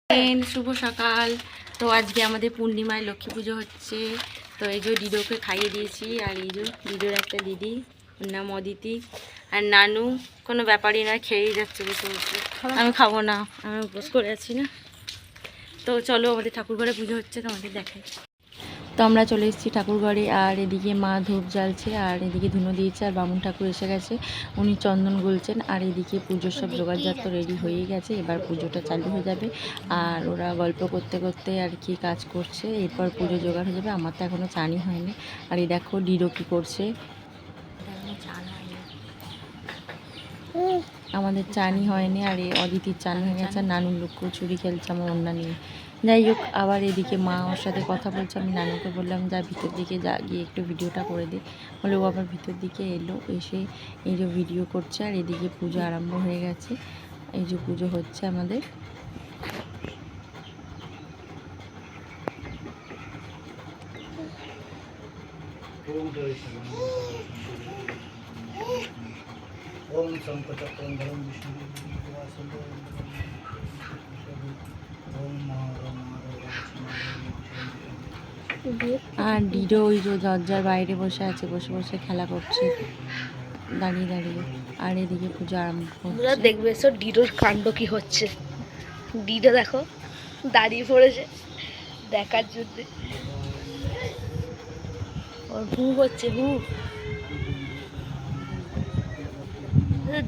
শুভ সকাল। তো আজকে আমাদের পূর্ণিমায় লক্ষ্মী পুজো হচ্ছে। তো এই যে দিদোকে খাইয়ে দিয়েছি, আর এই যে দিদোর একটা দিদি, ওর নাম অদিতি, আর নানু কোনো ব্যাপারই না, খেয়েই যাচ্ছে বসে বসে। আমি খাবো না, আমি উপোস করে আছি না। তো চলো, আমাদের ঠাকুর ঘরে পুজো হচ্ছে, তোমাদের দেখাই। তো আমরা চলে এসেছি ঠাকুর ঘরে, আর এদিকে মা ধূপ জ্বালছে, আর এদিকে ধুনো দিয়েছে, আর বামুন ঠাকুর এসে গেছে, উনি চন্দন গুলছেন। আর এদিকে পুজোর সব জোগাড়জাত তো রেডি হয়েই গেছে, এবার পুজোটা চালু হয়ে যাবে। আর ওরা গল্প করতে করতে আর কি কাজ করছে, এরপর পুজো জোগাড় হয়ে যাবে। আমার তো এখনও চানই হয়নি। আর এই দেখো ডিডো কী করছে, আমাদের চানই হয়নি। আর এই অদিতির চান হয়ে গেছে, আর নানুর লুকো চুরি খেলছে আমার অন্যা নিয়ে। যাই হোক, আবার এদিকে মা ওর সাথে কথা বলছে। আমি নানুকে বললাম যা ভিতর দিকে যা, গিয়ে একটু ভিডিওটা করে দে। বলে ও আবার ভিতর দিকে এলো, এসে এই যে ভিডিও করছে। আর এদিকে পুজো আরম্ভ হয়ে গেছে, এই যে পুজো হচ্ছে আমাদের। আর ডিডো ওই যে দরজার বাইরে বসে আছে, বসে বসে খেলা করছে দাঁড়িয়ে দাঁড়িয়ে। আর এদিকে পুজো আরম্ভ হচ্ছে। দেখবে এসো ডিডোর কাণ্ড কি হচ্ছে। ডিডো দেখো দাঁড়িয়ে পড়েছে দেখার জন্য, ওর হু হচ্ছে হু।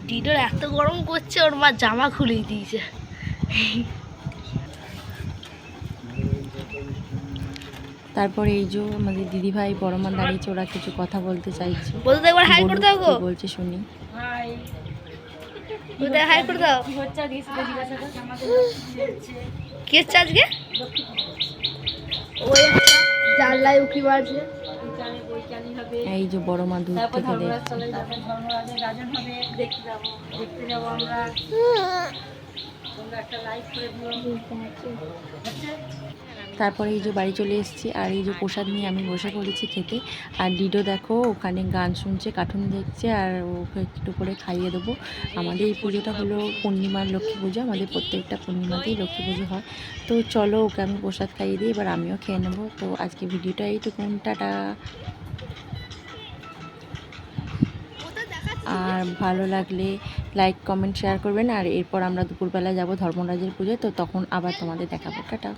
ডিডোর এত গরম করছে, ওর মা জামা খুলিয়ে দিয়েছে। তারপরে এই যে আমাদের দিদিভাই বড় মা দাঁড়িয়েছে, ওরা কিছু কথা বলতে চাইছে। বলতে একবার হাই করে দাও গো। বলছে শুনি। হাই বলতে হাই করে দাও। কি হচ্ছে আজকে? ওই জানলায় উকি মারছে। এই যে বড় মা দূর থেকে দেখছে। দেখতে যাবো আমরা। তারপরে এই যে বাড়ি চলে এসেছি, আর এই যে প্রসাদ নিয়ে আমি বসে পড়েছি খেতে। আর ডিডো দেখো ওখানে গান শুনছে, কার্টুন দেখছে, আর ওকে একটু করে খাইয়ে দেবো। আমাদের এই পুজোটা হলো পূর্ণিমার লক্ষ্মী পুজো, আমাদের প্রত্যেকটা পূর্ণিমাতেই লক্ষ্মী পুজো হয়। তো চলো, ওকে আমি প্রসাদ খাইয়ে দিই, এবার আমিও খেয়ে নেবো। তো আজকে ভিডিওটা এইটুকুন, টাটা। আর ভালো লাগলে লাইক কমেন্ট শেয়ার করবেন। আর এরপর আমরা দুপুরবেলা যাব ধর্মরাজের পুজোয়, তো তখন আবার তোমাদের দেখাবো। টাটা।